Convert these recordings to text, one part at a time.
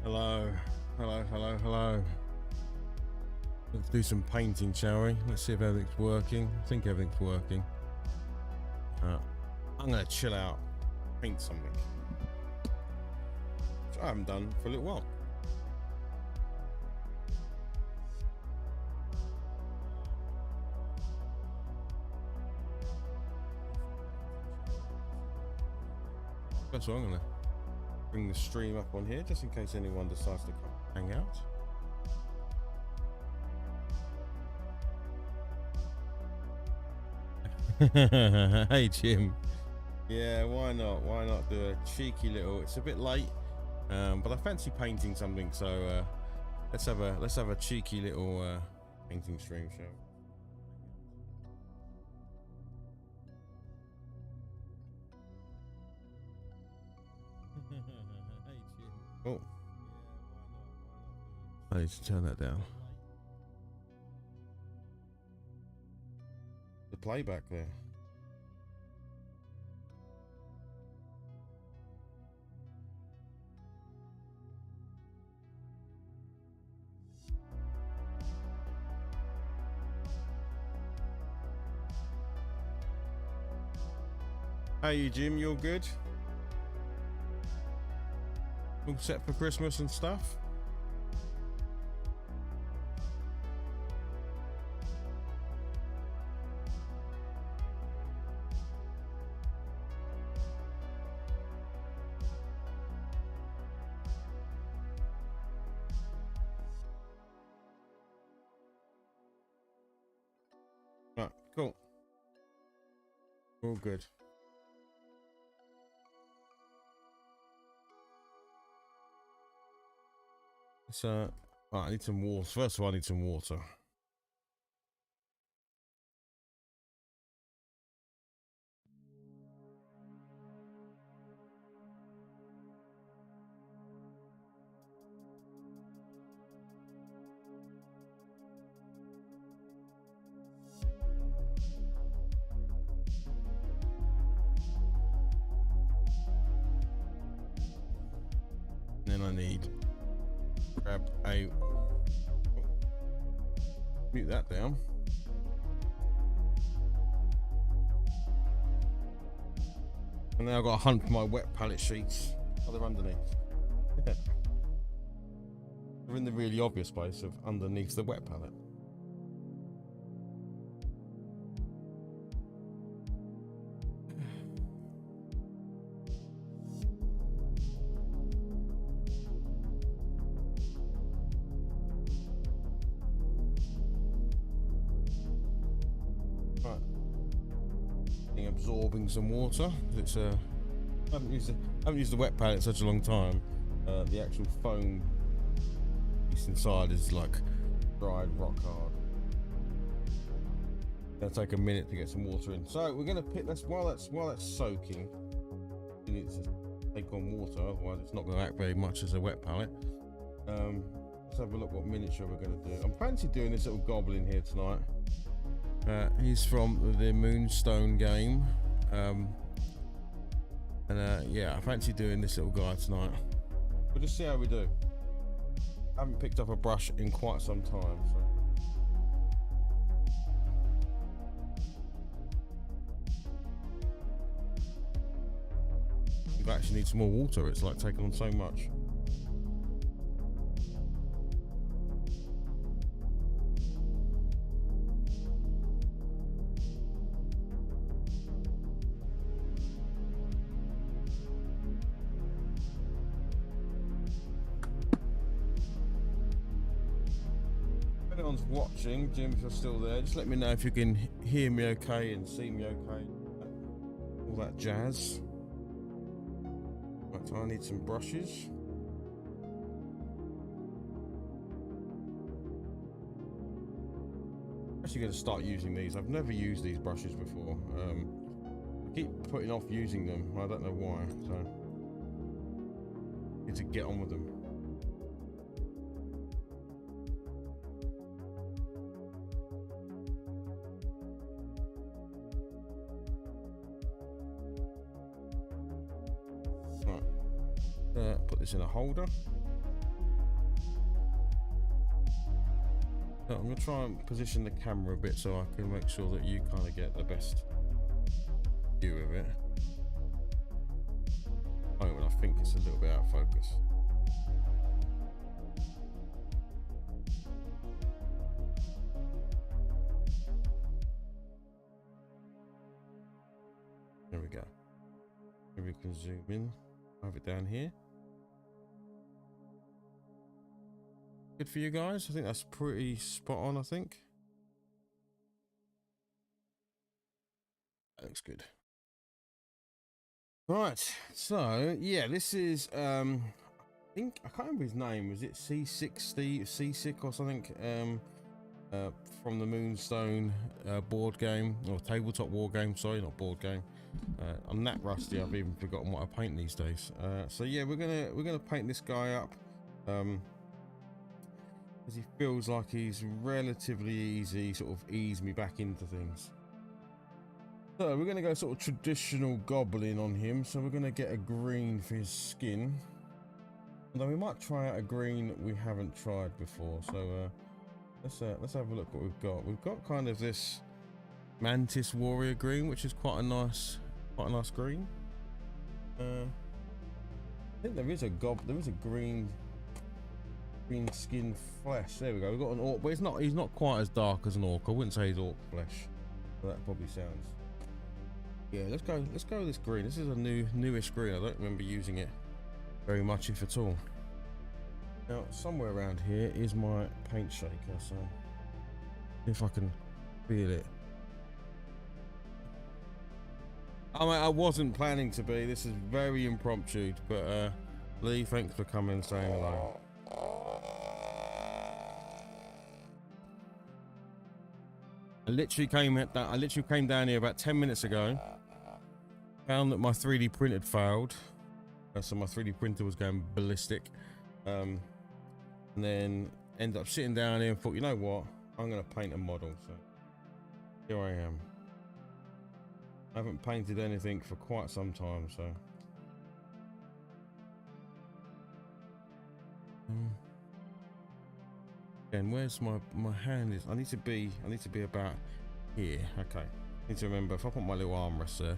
Hello, hello, hello, hello. Let's do some painting, shall we? Let's see if everything's working. I think everything's working. I'm gonna chill out, paint something, which I haven't done for a little while. That's all. I'm gonna bring the stream up on here just in case anyone decides to come hang out. Hey Jim. Yeah, why not? Why not do a cheeky little? It's a bit late, but I fancy painting something. So let's have a cheeky little painting stream, shall we? Oh, I need to turn that down. The playback there. How are you, Jim? You all good? All set for Christmas and stuff? Right, cool. All good. So, right, I need some water. First of all, I need some water. Then I need grab a mute that down. And now I've got to hunt for my wet palette sheets. Oh, they're underneath. They're in the really obvious place of underneath the wet palette. Absorbing some water. It's I haven't used the wet palette in such a long time. The actual foam piece inside is like dried rock hard. It'll take a minute to get some water in. So we're gonna pick this while that's soaking. You need to take on water, otherwise it's not going to act very much as a wet palette. Let's have a look what miniature we're going to do. I'm fancy doing this little goblin here tonight. He's from the Moonstone game, yeah, I fancy doing this little guy tonight. We'll just see how we do. I haven't picked up a brush in quite some time, so. You actually need some more water. It's like taking on so much. Anyone's watching, Jim, if you're still there, just let me know if you can hear me okay and see me okay. All that jazz. Right, so I need some brushes. I'm actually going to start using these. I've never used these brushes before. I keep putting off using them. I don't know why. So I need to get on with them. Put this in a holder. I'm gonna try and position the camera a bit so I can make sure that you kind of get the best view of it. Oh, and I think it's a little bit out of focus. There we go. Maybe we can zoom in, have it down here. Good for you guys. I think that's pretty spot on, I think. That looks good. Right, so yeah, this is I think I can't remember his name. Was it Seasick or something? From the Moonstone board game or tabletop war game. Sorry, not board game. I'm that rusty. I've even forgotten what I paint these days. So yeah, we're gonna paint this guy up. Because he feels like he's relatively easy, sort of ease me back into things. So we're going to go sort of traditional goblin on him. So we're going to get a green for his skin. Although we might try out a green that we haven't tried before. So let's have a look what we've got. We've got kind of this Mantis Warrior green, which is quite a nice green. I think there is a green skin flesh. There we go. We've got an orc, but he's not quite as dark as an orc. I wouldn't say he's orc flesh. But that probably sounds. Yeah, let's go with this green. This is a newish green. I don't remember using it very much, if at all. Now, somewhere around here is my paint shaker, so if I can feel it. I wasn't planning to be. This is very impromptu, but Lee, thanks for coming and saying hello. I literally came down here about 10 minutes ago. Found that my 3D print had failed, so my 3D printer was going ballistic. And then ended up sitting down here and thought, you know what? I'm going to paint a model. So here I am. I haven't painted anything for quite some time, so. And where's my hand is? I need to be about here. Okay. I need to remember if I put my little armrest there,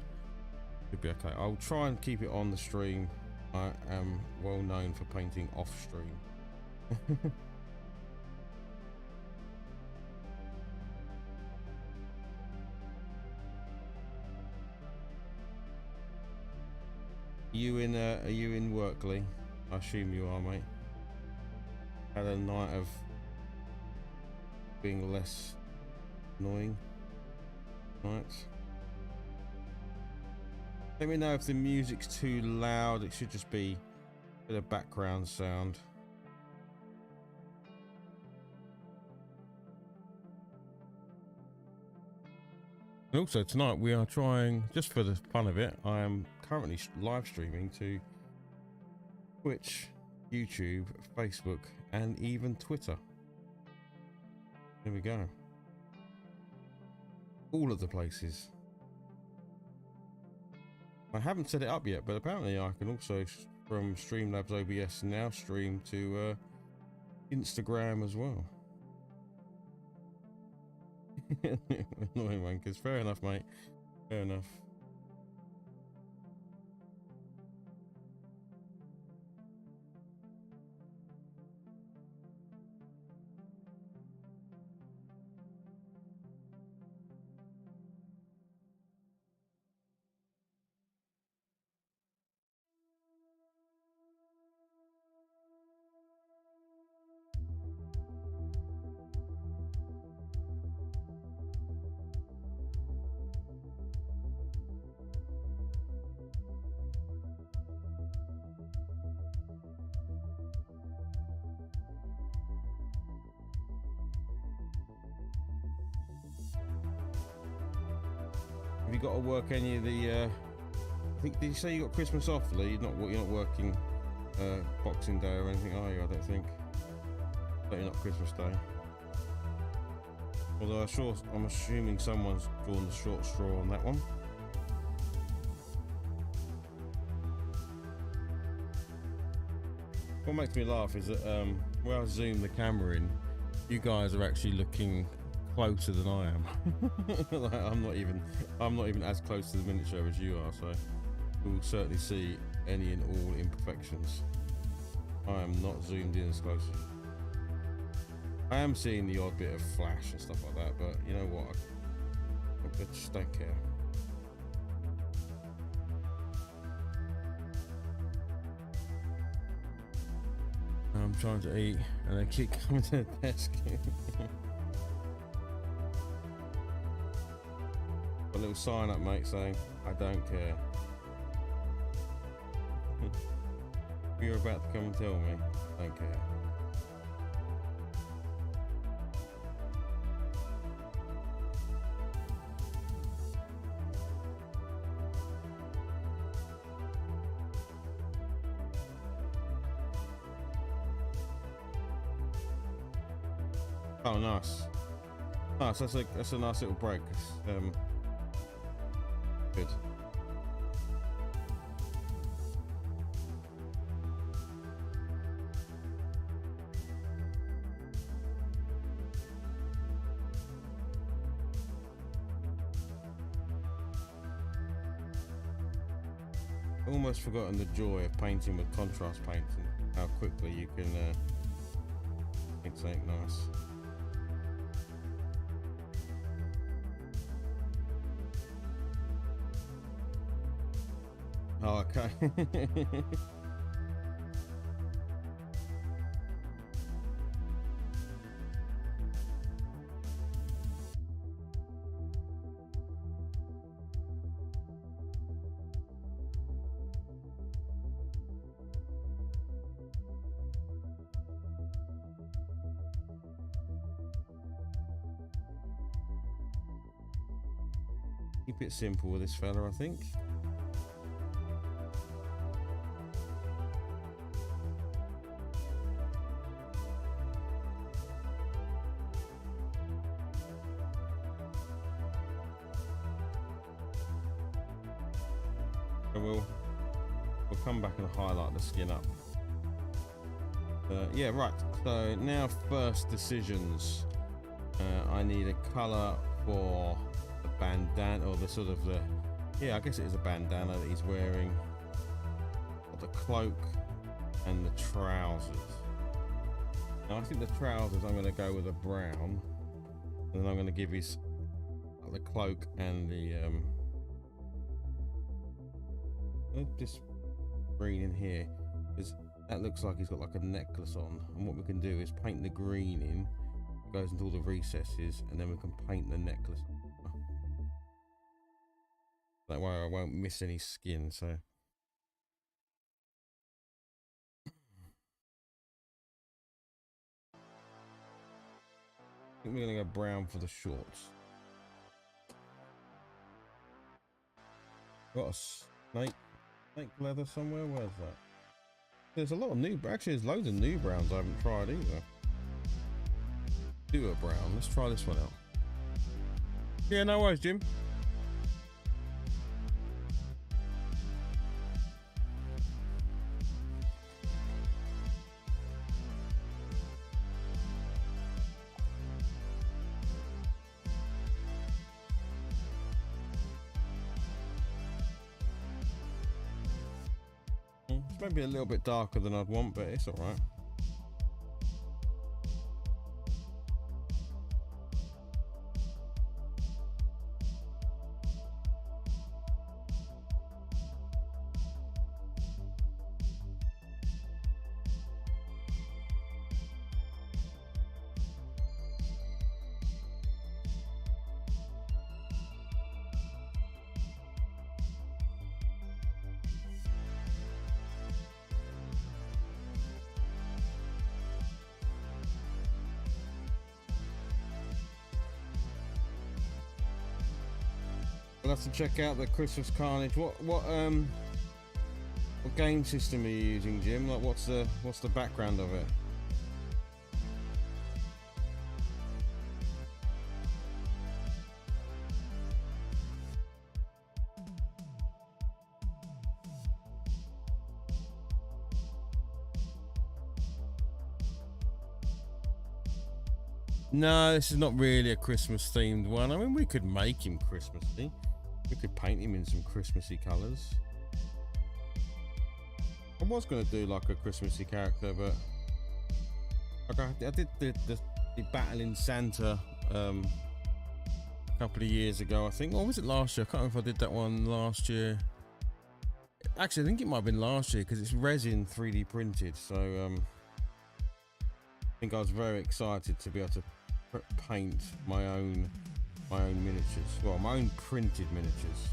it'll be okay. I'll try and keep it on the stream. I am well known for painting off stream. Are you in work, Lee? I assume you are, mate. Had a night of being less annoying. Right. Let me know if the music's too loud. It should just be a bit of background sound. And also tonight we are trying, just for the fun of it, I am currently live streaming to Twitch, YouTube, Facebook, and even Twitter. There we go. All of the places. I haven't set it up yet, but apparently I can also, from Streamlabs OBS, now stream to Instagram as well. Annoying wankers. Fair enough, mate. Fair enough. Have you got to work any of the I think, did you say you got Christmas off, Lee? You're not working Boxing Day or anything, are you? I don't think. Certainly not Christmas Day. Although I'm assuming someone's drawn the short straw on that one. What makes me laugh is that when I zoom the camera in, You guys are actually looking closer than I am. Like, I'm not even as close to the miniature as you are, so we'll certainly see any and all imperfections. I am not zoomed in as close. I am seeing the odd bit of flash and stuff like that, but you know what? I just don't care. I'm trying to eat and they keep coming to the desk. A little sign up, mate, saying, I don't care. You're about to come and tell me, I don't care. Oh, nice. Nice. That's a nice little break. Good. Almost forgotten the joy of painting with contrast paints and how quickly you can make something nice. Oh, okay. Keep it simple with this fella, I think. We'll come back and highlight the skin up. Yeah, right. So now first decisions. I need a color for the bandana, or the sort of the, yeah, I guess it is a bandana that he's wearing. The cloak and the trousers. Now I think the trousers I'm going to go with a brown, and then I'm going to give his the cloak and the just green in here, because that looks like he's got like a necklace on, and what we can do is paint the green in, it goes into all the recesses, and then we can paint the necklace. That way I won't miss any skin. So I think we're gonna go brown for the shorts. Got a snake leather somewhere. Where's that? There's a lot of new, actually there's loads of new browns I haven't tried either. Do a brown. Let's try this one out. Yeah, no worries, Jim. It's maybe a little bit darker than I'd want, but it's all right. We'll have to check out the Christmas Carnage. What game system are you using, Jim? Like, what's the background of it? No, this is not really a Christmas themed one. I mean, we could make him Christmassy. We could paint him in some Christmassy colours. I was going to do like a Christmassy character, but like I did the Battling Santa a couple of years ago, I think. Or was it last year? I can't remember if I did that one last year. Actually, I think it might have been last year because it's resin 3D printed. So I think I was very excited to be able to paint my own miniatures. Well, my own printed miniatures.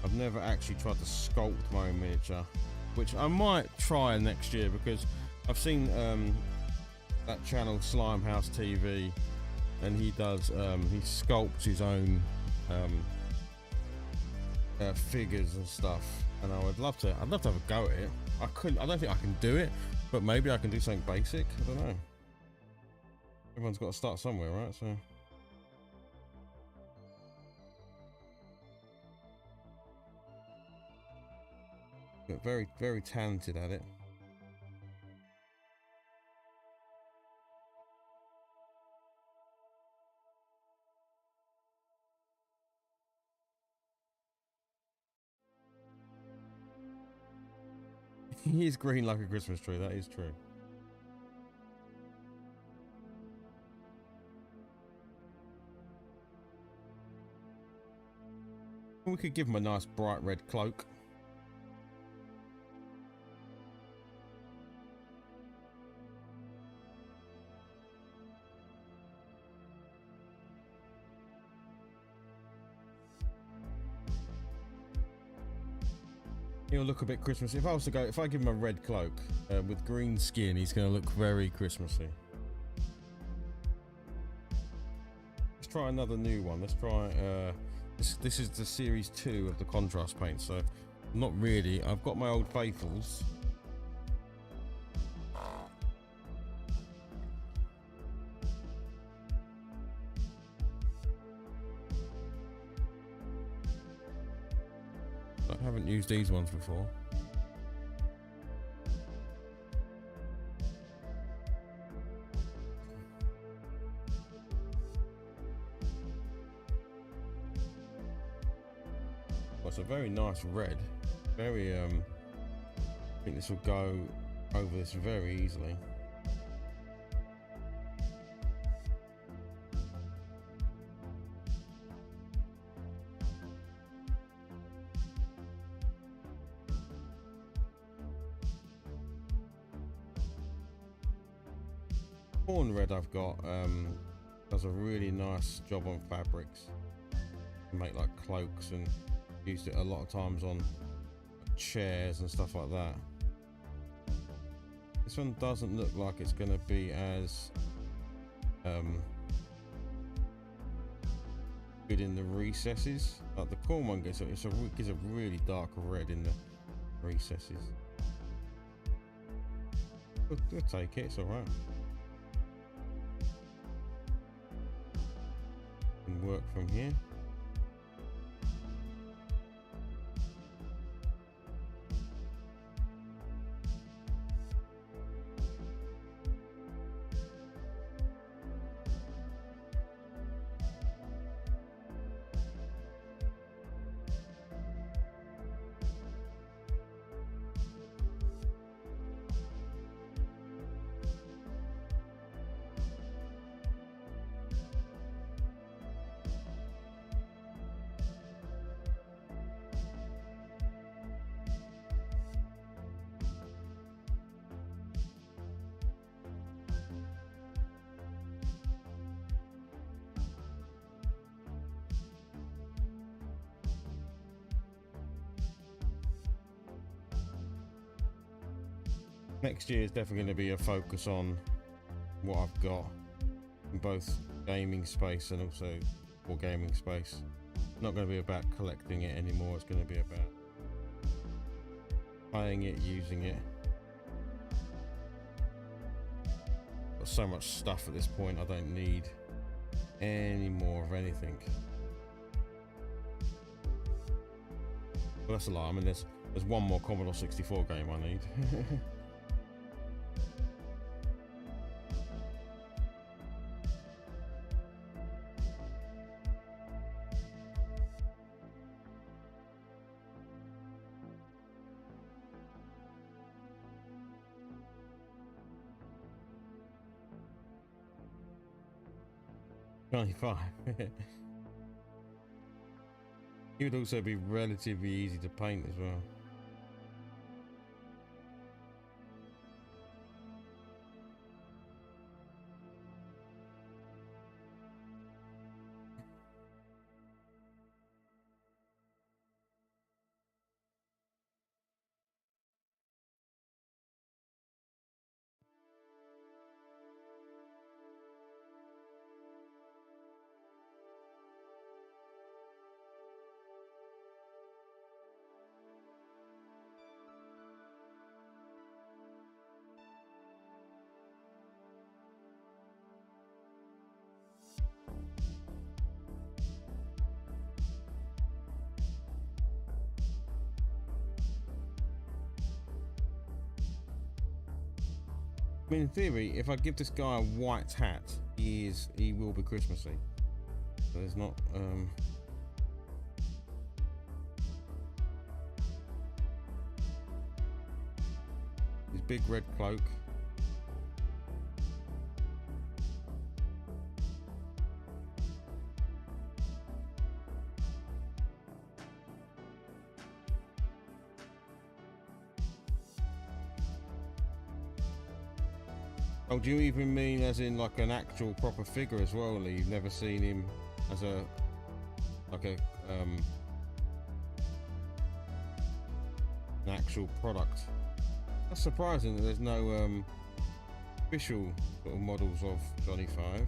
I've never actually tried to sculpt my own miniature, which I might try next year because I've seen that channel Slimehouse TV, and he does he sculpts his own figures and stuff, and I'd love to have a go at it. I don't think I can do it, but maybe I can do something basic. I don't know. Everyone's got to start somewhere, right? So but very, very talented at it. He is green like a Christmas tree, that is true. We could give him a nice bright red cloak. He'll look a bit Christmassy. If I give him a red cloak with green skin, he's going to look very Christmassy. Let's try another new one. Let's try this is the series 2 of the contrast paint, so not really. I've got my old faithfuls. I haven't used these ones before. Well, it's a very nice red. Very I think this will go over this very easily. Corn red I've got does a really nice job on fabrics. Make like cloaks, and used it a lot of times on chairs and stuff like that. This one doesn't look like it's going to be as good in the recesses. Like the corn one gives a really dark red in the recesses. We'll take it, it's alright. Work from here. Next year is definitely going to be a focus on what I've got in both gaming space and also wargaming space. It's not going to be about collecting it anymore. It's going to be about playing it, using it. Got so much stuff at this point, I don't need any more of anything. Well, that's a lie. I mean, there's one more Commodore 64 game I need. 25. He would also be relatively easy to paint as well. I mean, in theory, if I give this guy a white hat, he will be Christmassy. So there's not his big red cloak. Oh, do you even mean as in like an actual proper figure as well, Lee? You've never seen him as a an actual product? That's surprising that there's no official sort of models of Johnny 5.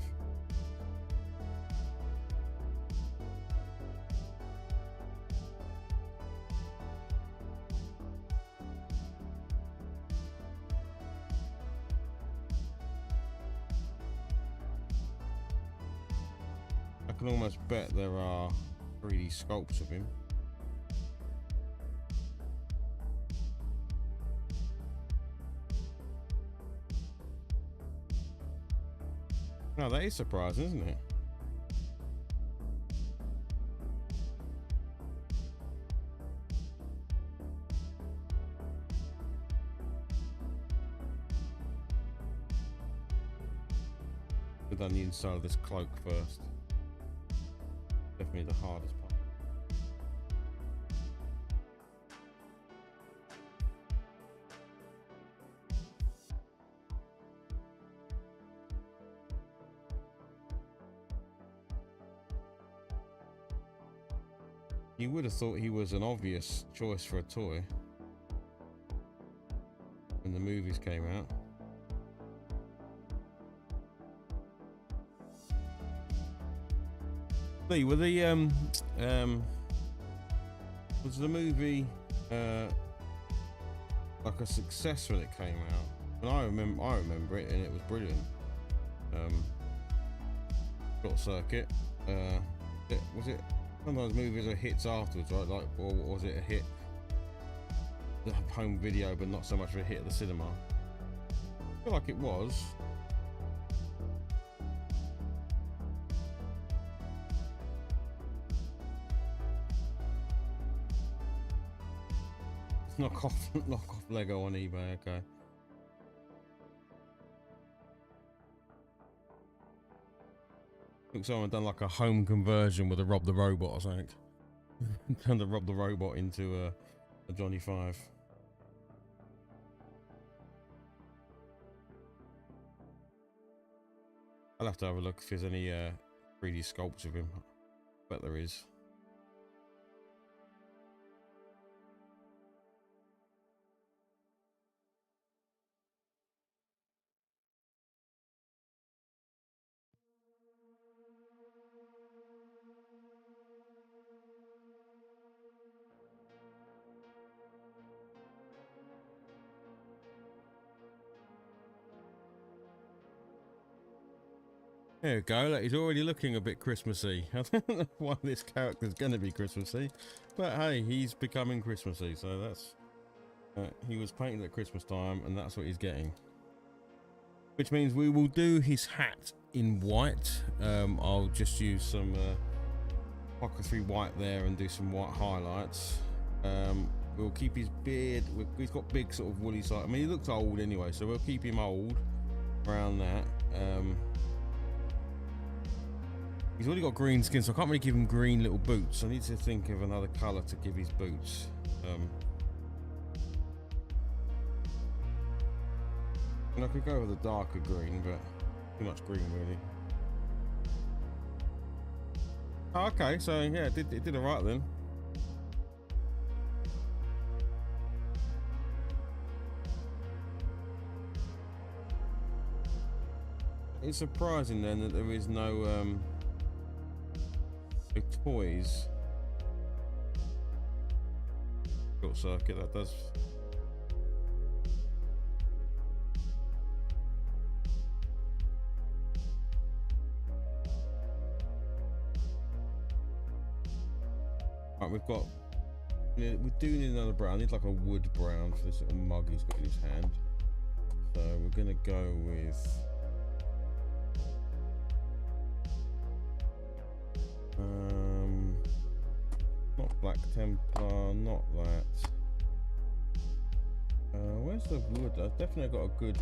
I can almost bet there are 3D sculpts of him. No, that is surprising, isn't it? We've done the inside of this cloak first. Definitely the hardest part. You would have thought he was an obvious choice for a toy when the movies came out. Lee, were the was the movie like a success when it came out? And I remember it, and it was brilliant. Short Circuit. Was it? Sometimes movies are hits afterwards, right? Like, or was it a hit? The home video, but not so much of a hit at the cinema. I feel like it was. Knock off Lego on eBay, okay. I think someone done like a home conversion with a Rob the Robot or something. Turned the Rob the Robot into a Johnny 5. I'll have to have a look if there's any 3D sculpts of him. I bet there is. There we go, look, he's already looking a bit Christmassy. I don't know why this character's going to be Christmassy, but hey, he's becoming Christmassy, so that's... he was painted at Christmas time, and that's what he's getting. Which means we will do his hat in white. I'll just use some Pocket 3 white there and do some white highlights. We'll keep his beard, he's got big sort of woolly side. I mean, he looks old anyway, so we'll keep him old around that. He's already got green skin, so I can't really give him green little boots. I need to think of another colour to give his boots. And I could go with a darker green, but too much green really. Oh, okay, so yeah, it did alright then. It's surprising then that there is no toys. Short circuit, that does. Right, we've got. We do need another brown. I need like a wood brown for this little mug he's got in his hand. So we're gonna go with. Not Black Templar, not that. Where's the wood? I've definitely got a good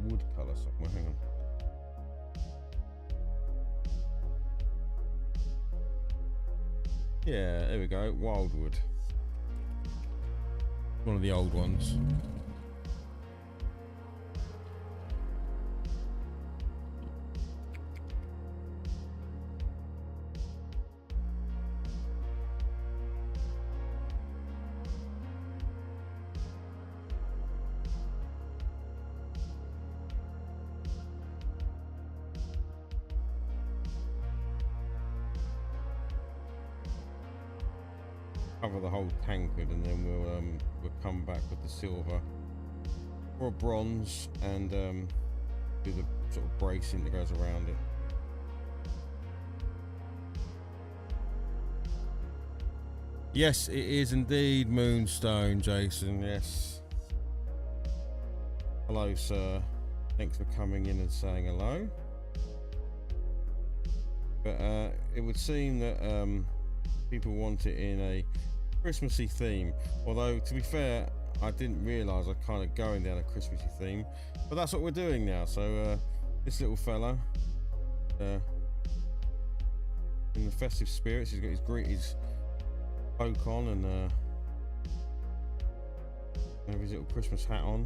wood colour somewhere. Hang on. Yeah, there we go. Wildwood. One of the old ones. Cover the whole tankard, and then we'll come back with the silver or a bronze, and do the sort of bracing that goes around it. Yes, it is indeed Moonstone, Jason. Yes. Hello, sir. Thanks for coming in and saying hello. But it would seem that people want it in a Christmassy theme, although to be fair I didn't realise I kind of going down a Christmassy theme, but that's what we're doing now. So this little fella in the festive spirits, he's got his poke on and maybe his little Christmas hat on.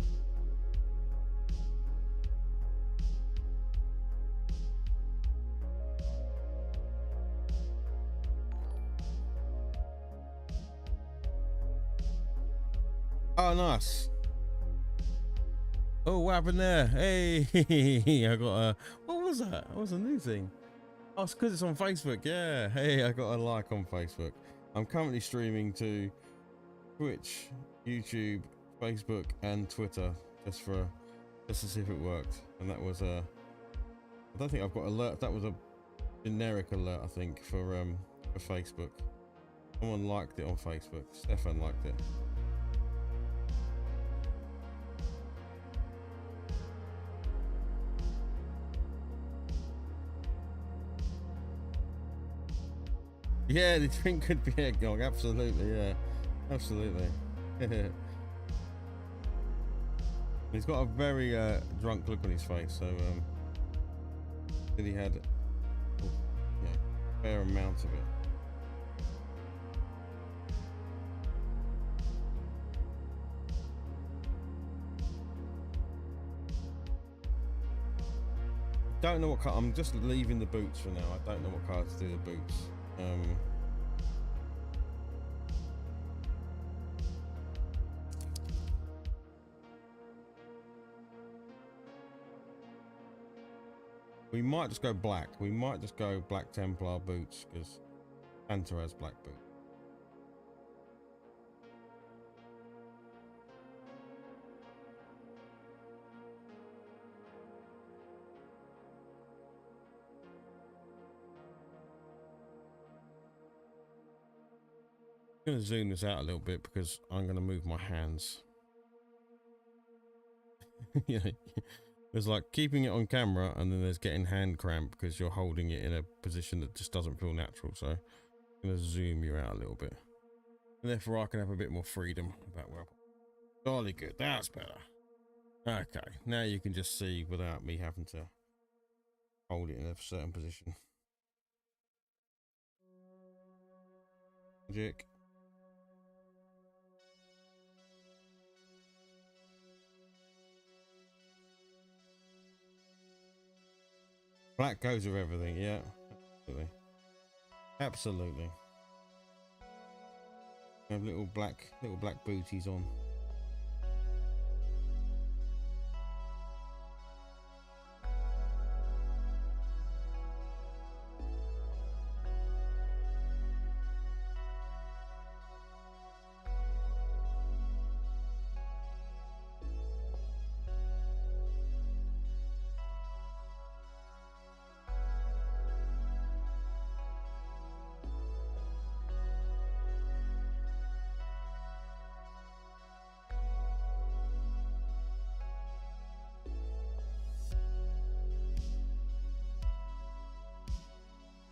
Oh, nice. Oh, what happened there? Hey, I got a. What was that? What was a new thing? Oh, it's because it's on Facebook. Yeah. Hey, I got a like on Facebook. I'm currently streaming to Twitch, YouTube, Facebook, and Twitter just to see if it worked. And that was I don't think I've got alert. That was a generic alert, I think, for Facebook. Someone liked it on Facebook. Stefan liked it. Yeah, the drink could be eggnog, absolutely, yeah. Absolutely. He's got a very drunk look on his face, so that he had a fair amount of it. Don't know what color. I'm just leaving the boots for now. I don't know what color to do the boots. We might just go black. We might just go Black Templar boots because Santa has black boots. I'm going to zoom this out a little bit because I'm going to move my hands. Yeah, there's like keeping it on camera, and then there's getting hand cramp because you're holding it in a position that just doesn't feel natural. So I'm going to zoom you out a little bit, and therefore I can have a bit more freedom about where. Jolly good, that's better. Okay, now you can just see without me having to hold it in a certain position. Magic. Black goes with everything, yeah. Absolutely. Absolutely. Have little black booties on.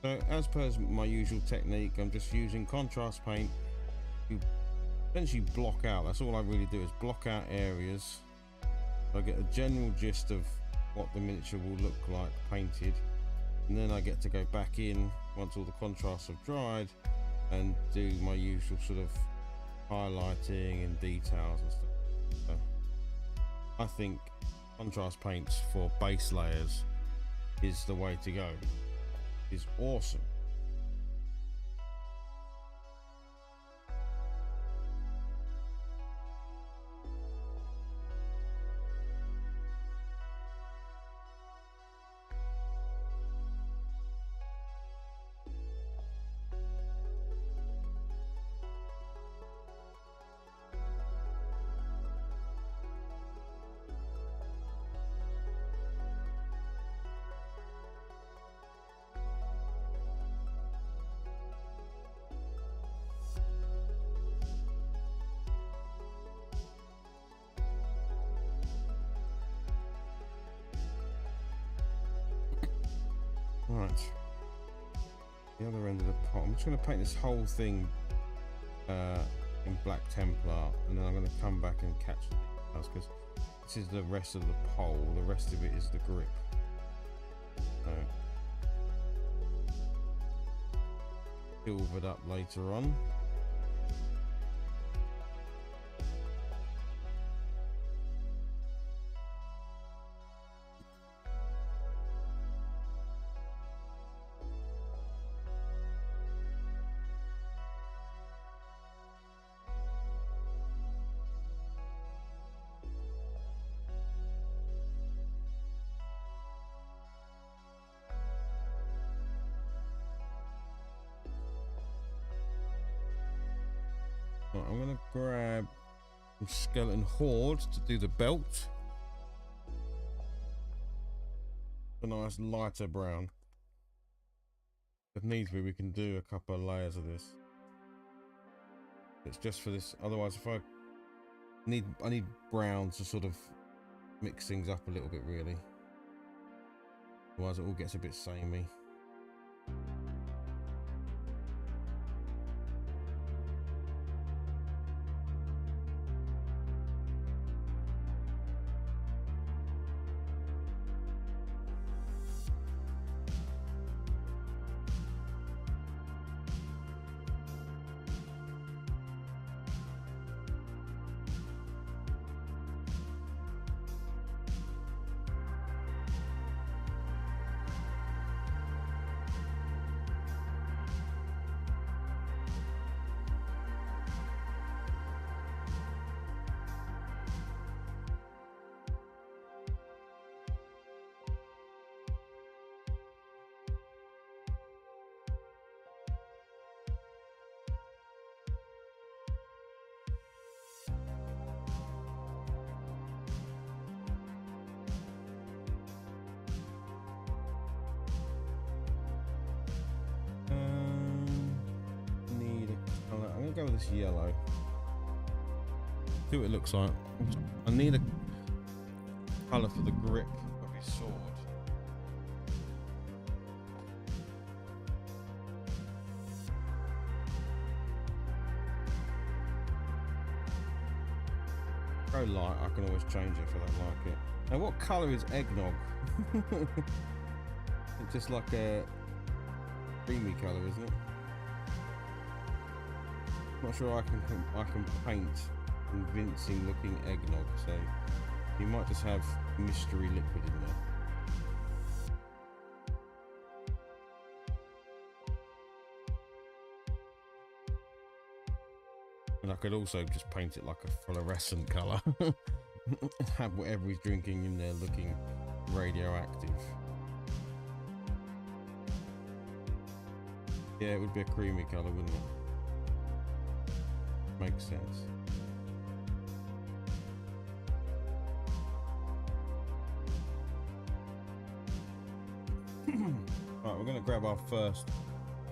So as per my usual technique, I'm just using contrast paint to essentially block out. That's all I really do, is block out areas. I get a general gist of what the miniature will look like painted, and then I get to go back in once all the contrasts have dried and do my usual sort of highlighting and details and stuff. So I think contrast paints for base layers is the way to go. Is awesome. Right, the other end of the pot. I'm just going to paint this whole thing in black Templar, and then I'm going to come back and catch the details, because this is the rest of the pole. The rest of it is the grip. So, silvered up later on. Right, I'm going to grab some skeleton horde to do the belt. A nice lighter brown. If needs be, we can do a couple of layers of this. It's just for this. Otherwise, if I need brown to sort of mix things up a little bit, really. Otherwise, it all gets a bit samey. Go with this yellow. See what it looks like. I need a colour for the grip of his sword. Go light, I can always change it if I don't like it. Now what colour is eggnog? It's just like a creamy colour, isn't it? Not sure I can paint convincing looking eggnog, so you might just have mystery liquid in there. And I could also just paint it like a fluorescent colour. Have whatever he's drinking in there looking radioactive. Yeah, it would be a creamy colour, wouldn't it? Makes sense. Right, we're going to grab our first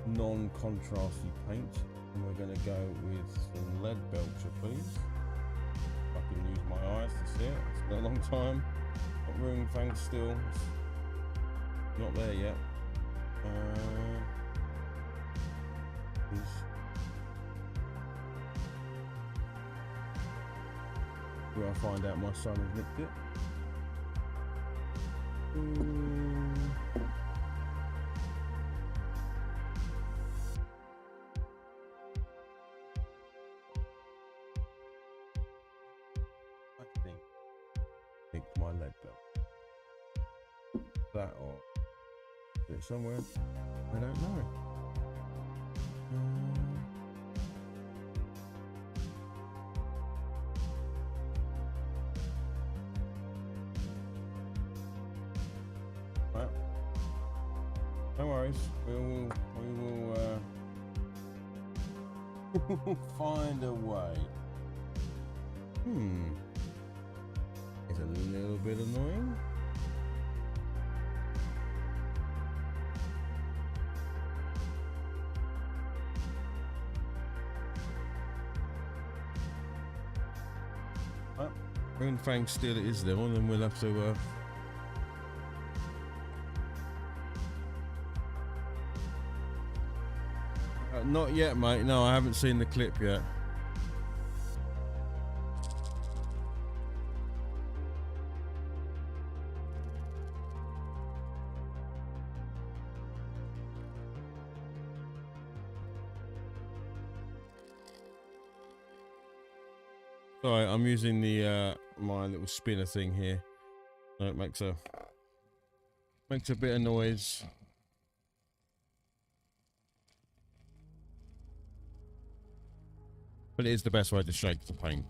non-contrasty paint, and we're going to go with some lead belcher, please. If I can use my eyes to see it. It's been a long time. Not room, thanks still. It's not there yet. Do I find out my son has nicked it? I think my lead belt. That or is it somewhere? I don't know. Right. No worries. We will find a way. It's a little bit annoying. Right. When Frank still it is there, and then we'll have to not yet, mate. No, I haven't seen the clip yet. Sorry, I'm using the my little spinner thing here. So it makes a bit of noise. But it is the best way to shake the paint.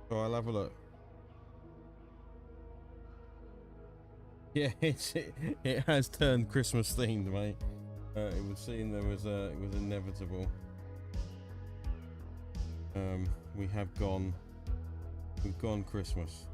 So I'll have a look. Yeah, it has turned Christmas themed, mate. It was seen there was it was inevitable. We've gone Christmas.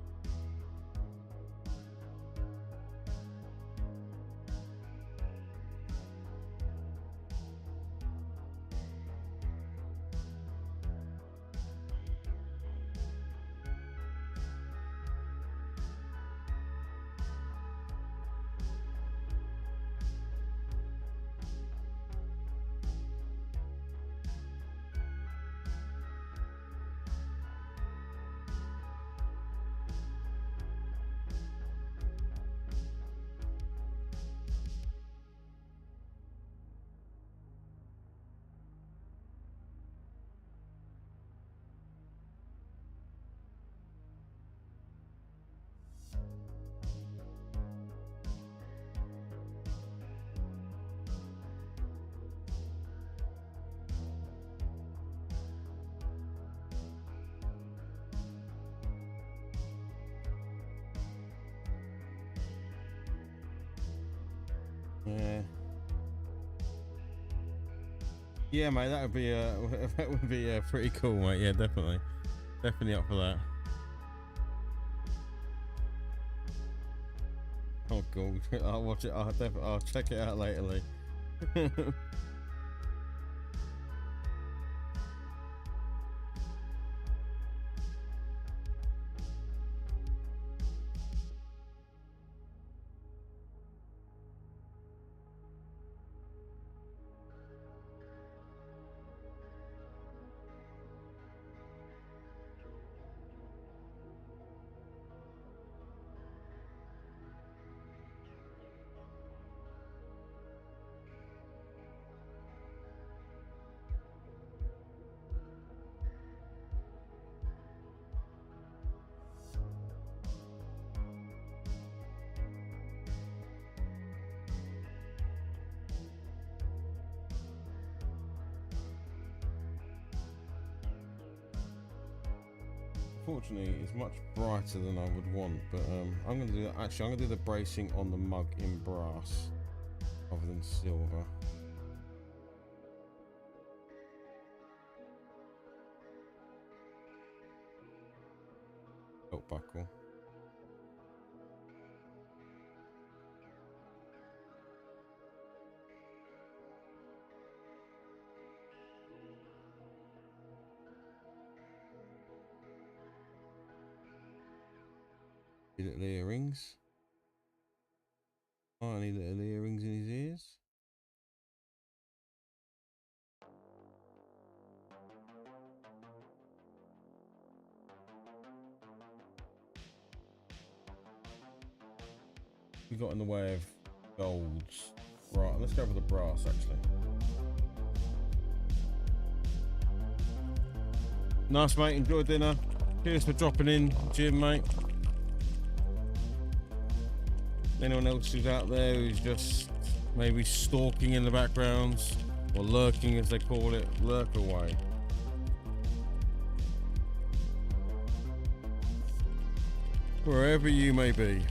Yeah. Yeah, mate, that would be that would be pretty cool, mate. Yeah, definitely up for that. Oh god, I'll watch it. I'll check it out later, Lee. Fortunately, it's much brighter than I would want, but I'm going to do that. Actually, I'm going to do the bracing on the mug in brass rather than silver. Belt buckle. Little earrings. Tiny little earrings in his ears. We got in the way of golds. Right, let's go for the brass actually. Nice, mate. Enjoy dinner. Cheers for dropping in, Jim, mate. Anyone else who's out there who's just maybe stalking in the backgrounds or lurking, as they call it, lurk away. Wherever you may be.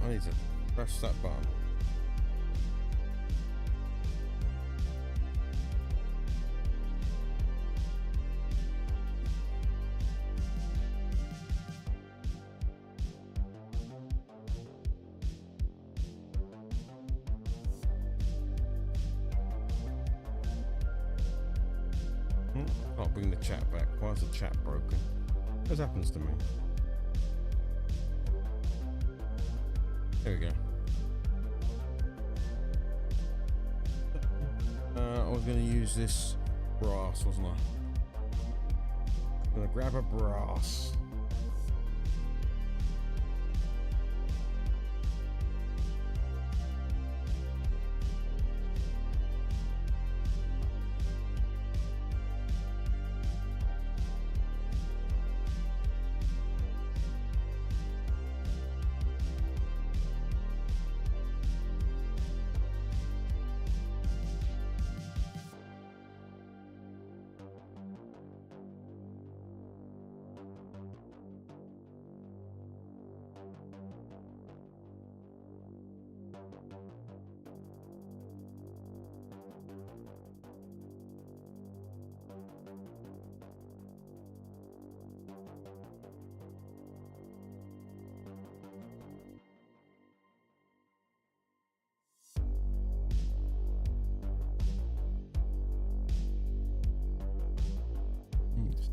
I need to press that button. Can't bring the chat back. Why is the chat broken? What happens to me? There we go. I was going to use this brass, wasn't I? I'm going to grab a brass.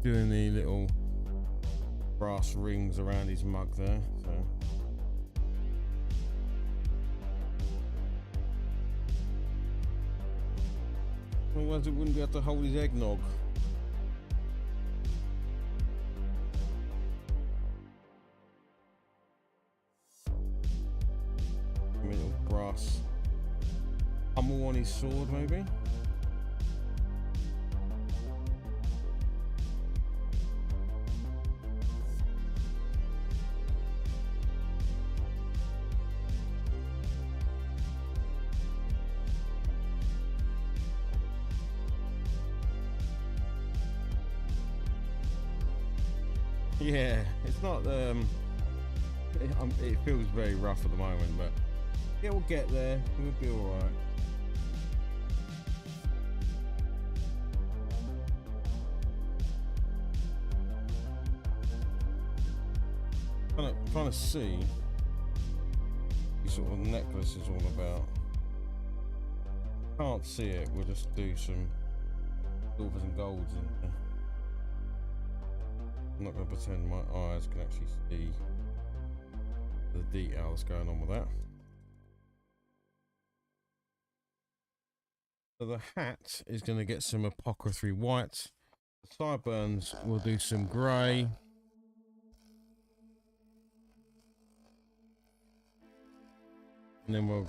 Doing the little brass rings around his mug there, so. Otherwise it wouldn't be able to hold his eggnog. A little brass pummel on his sword maybe. Yeah, it's not, it feels very rough at the moment, but yeah, we'll get there. We'll be alright. Trying to see what sort of necklace is all about. Can't see it, we'll just do some silvers and golds in there. I'm not going to pretend my eyes can actually see the details going on with that. So the hat is going to get some apothecary white. The sideburns will do some grey. And then we'll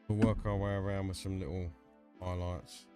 work our way around with some little highlights.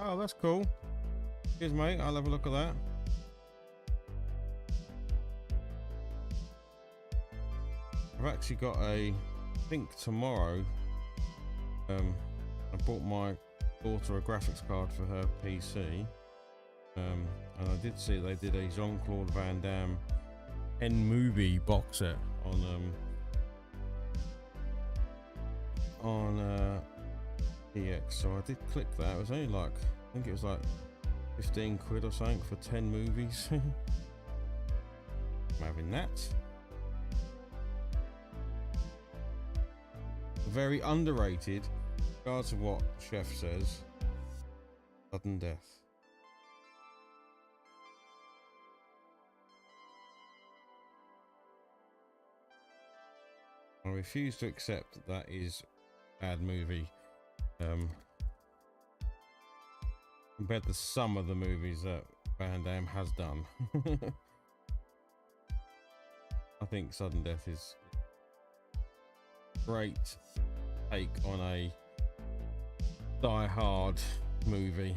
Oh, that's cool. Cheers, mate. I'll have a look at that. I've actually got I think tomorrow, I bought my daughter a graphics card for her PC. And I did see they did a Jean-Claude Van Damme movie box set on EX, so I did click that. It was only like, I think it was like 15 quid or something for 10 movies. I'm having that. Very underrated, regardless of what Chef says, sudden death. I refuse to accept that is a bad movie. Compared to some of the movies that Van Damme has done. I think Sudden Death is a great take on a Die Hard movie.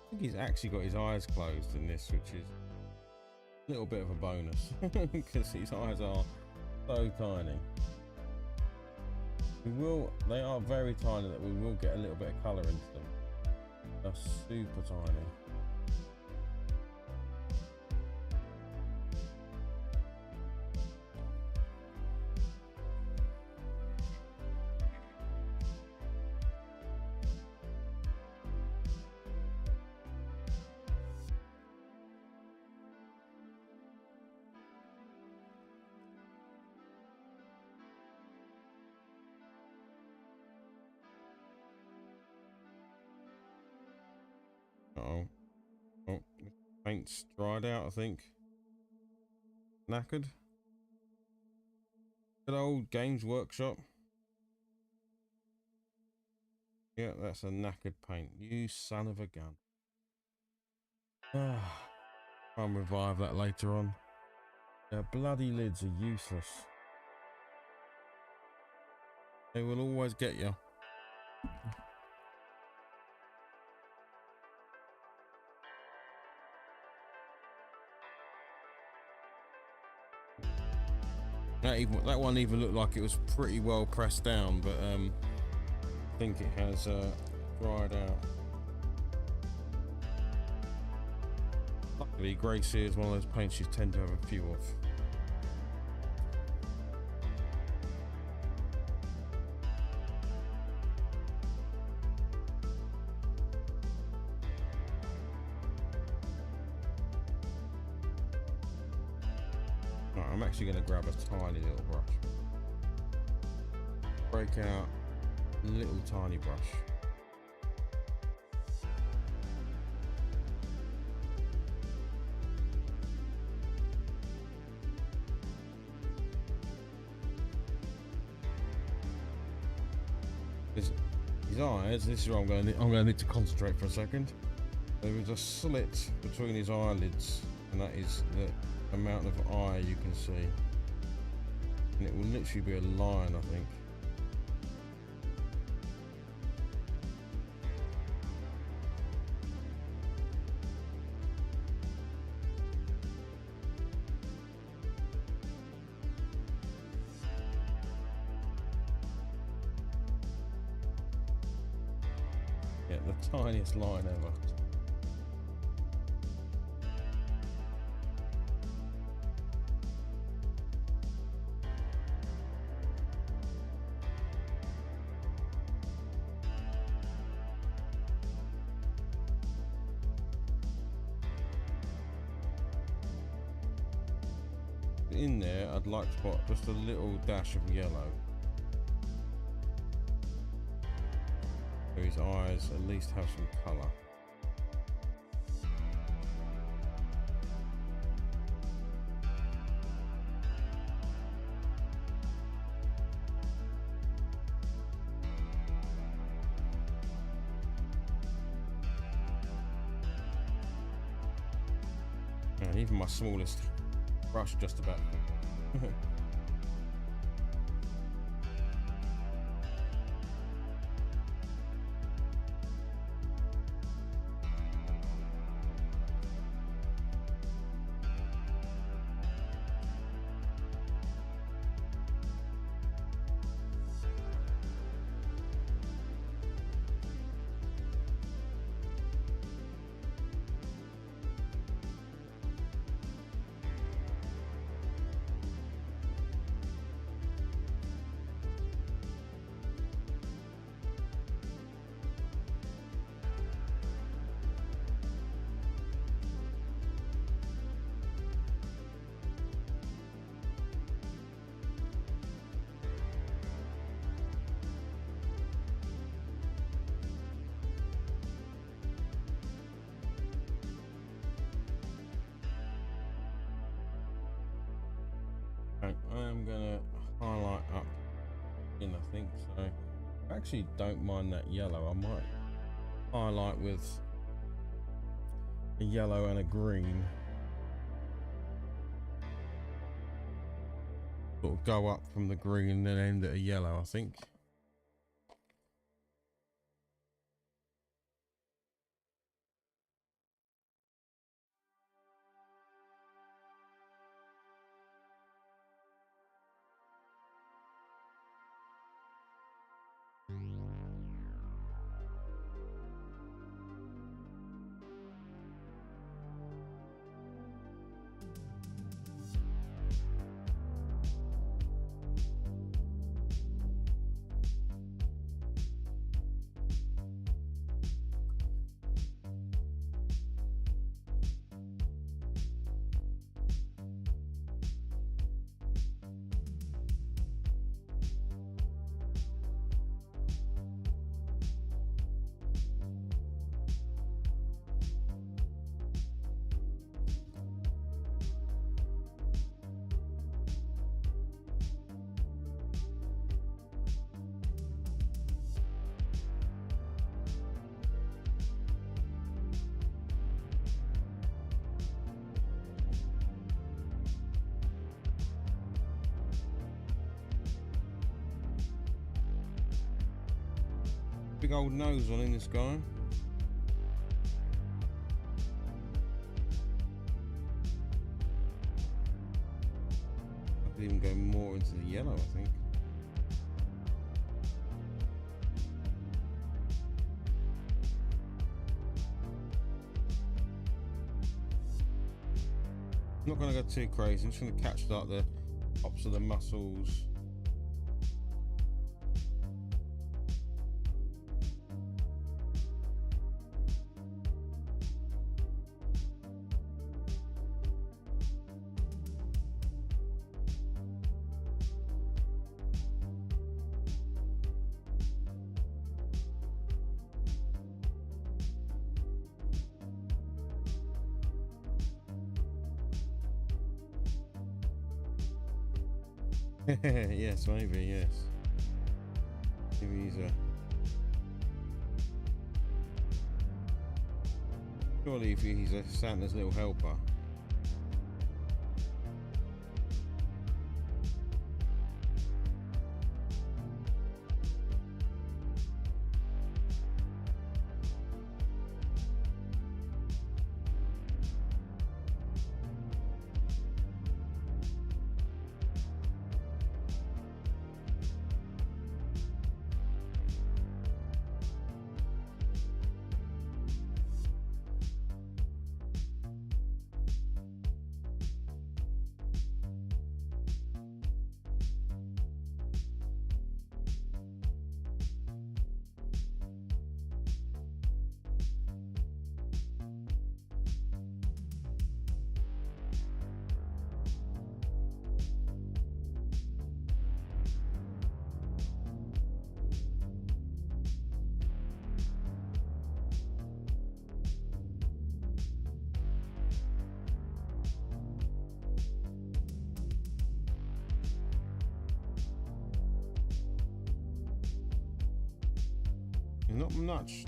I think he's actually got his eyes closed in this, which is a little bit of a bonus because his eyes are so tiny. They are very tiny that we will get a little bit of colour into them. They're super tiny. Uh-oh. Oh, paint's dried out, I think. Knackered. Good old Games Workshop. Yeah, that's a knackered paint. You son of a gun. I'll revive that later on. Their bloody lids are useless. They will always get you. That one even looked like it was pretty well pressed down, but I think it has dried out. Luckily, Gracie is one of those paints you tend to have a few of. I'm actually going to grab a tiny little brush. Break out a little tiny brush. His eyes, this is where I'm going to need to concentrate for a second. There is a slit between his eyelids, and that is the amount of eye you can see, and it will literally be a line, I think. Yeah, the tiniest line ever. In there, I'd like to put just a little dash of yellow, so his eyes at least have some colour. even my smallest brush just about. I'm gonna highlight up in, I think so. I actually don't mind that yellow. I might highlight with a yellow and a green, sort of go up from the green and then end at a yellow, I think. Big old nose on in this guy. I could even go more into the yellow, I think. I'm not going to go too crazy. I'm just going to catch like the tops of the muscles. Yes, maybe, yes. Maybe he's a... Surely if he's a Santa's little helper.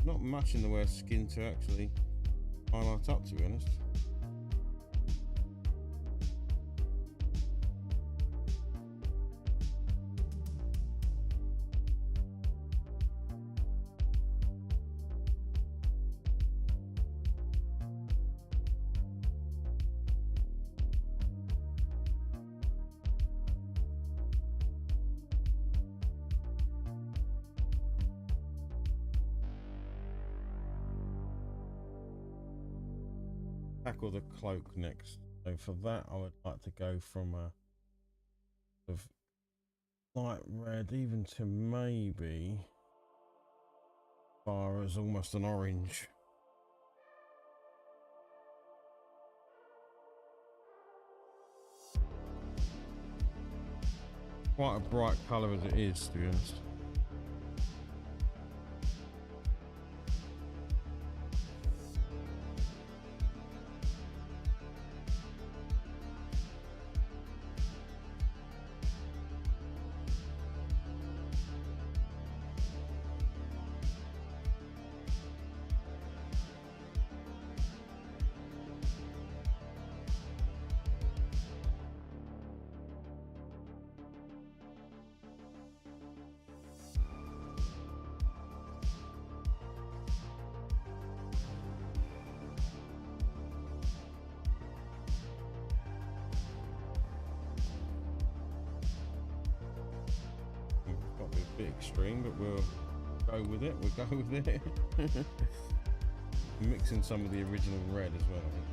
Not much in the way of skin to actually highlight up, to be honest. tackle the cloak next. So for that, I would like to go from a sort of light red, even to maybe far as almost an orange. Quite a bright colour as it is, to be honest. A bit extreme, but we'll go with it. We'll go with it. Mixing some of the original red as well, I think.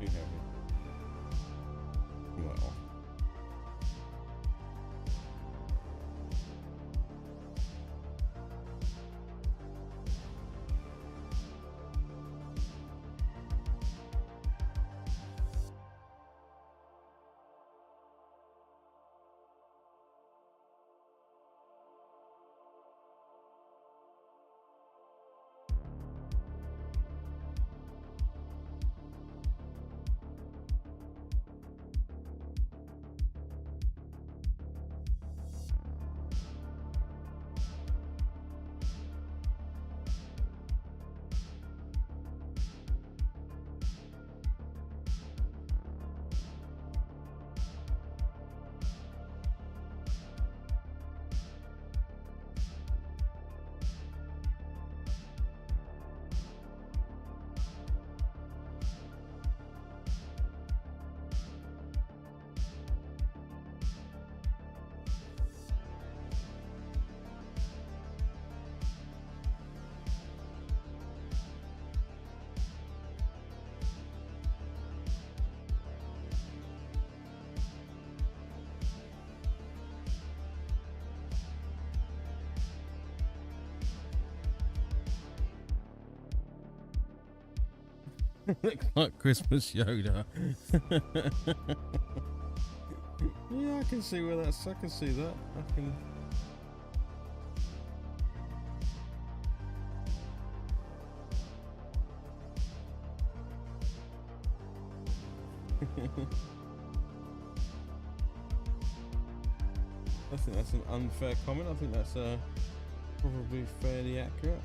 Too heavy. Well. Looks like Christmas Yoda. Yeah, I can see where that's. I can see that. I can. I think that's an unfair comment. I think that's probably fairly accurate.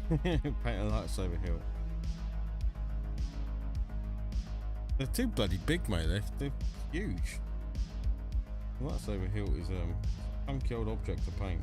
Paint a lightsaber hilt. They're too bloody big, mate. They're huge. The lightsaber hilt is a funky old object to paint.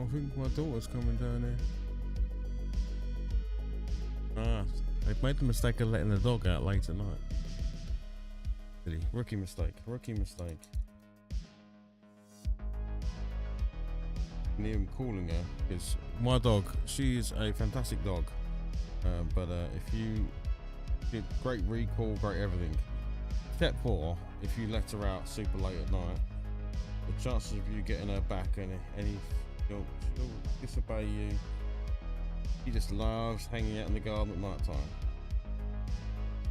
I think my daughter's coming down here. Ah, they've made the mistake of letting the dog out late at night. Really, rookie mistake. Rookie mistake. And I'm calling her because my dog, she is a fantastic dog. But if you get great recall, great everything, except for if you let her out super late at night, the chances of you getting her back and she'll disobey you. She just loves hanging out in the garden at night time.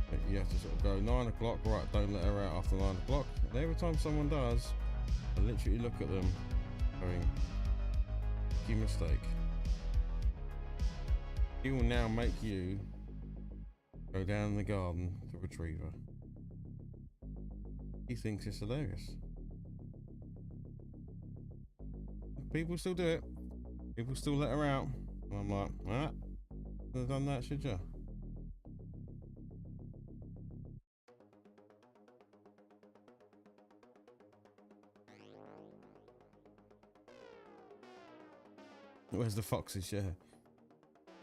But you have to sort of go 9 o'clock, right, don't let her out after 9 o'clock. And every time someone does, I literally look at them going, "Key mistake. He will now make you go down in the garden to retrieve her." He thinks it's hilarious. People still do it. People still let her out. And I'm like, ah, should have done that, should you? Where's the foxes? Yeah.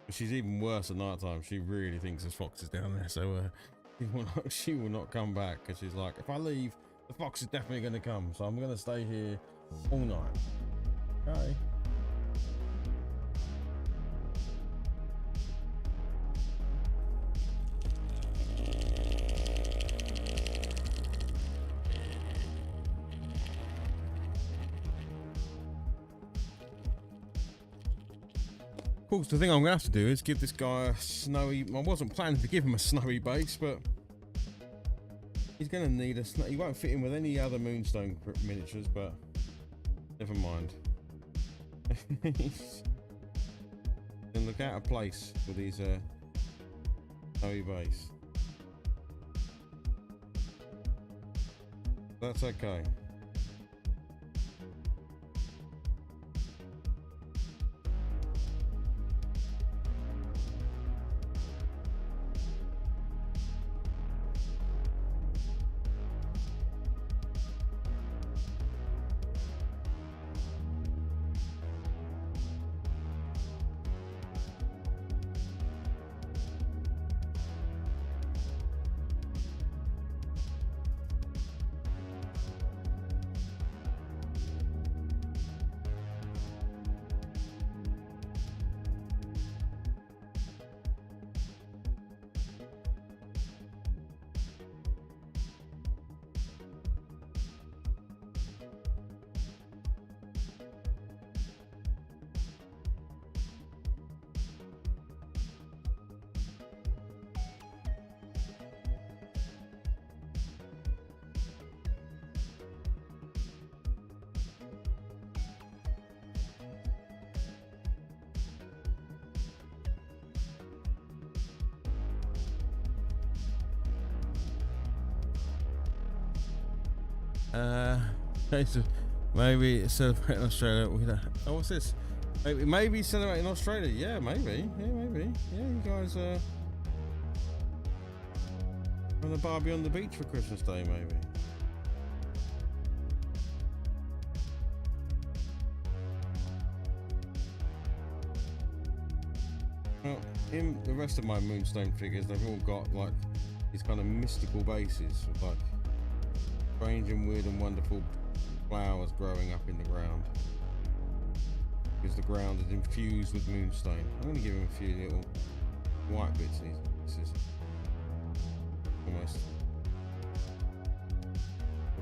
But she's even worse at night time. She really thinks there's foxes down there. So she will not come back because she's like, if I leave, the fox is definitely going to come. So I'm going to stay here all night. Okay. Of course, the thing I'm going to have to do is give this guy a snowy... I wasn't planning to give him a snowy base, but he's going to need a snow... He won't fit in with any other Moonstone miniatures, but never mind. And look out of place with these snowy base. That's okay. Maybe celebrate in Australia. We don't, oh, what's this? Maybe celebrate in Australia. Yeah, maybe. Yeah, maybe. Yeah, you guys on a barbie on the beach for Christmas Day, maybe. in the rest of my Moonstone figures, they've all got like these kind of mystical bases with like strange and weird and wonderful flowers growing up in the ground, because the ground is infused with Moonstone. I'm going to give him a few little white bits in his pieces. Almost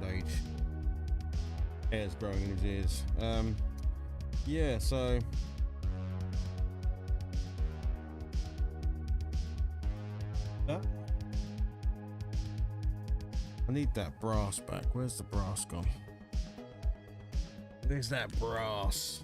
old age. Hair's growing in his ears. Yeah, so that. I need that brass back. Where's the brass gone? Where's that brass?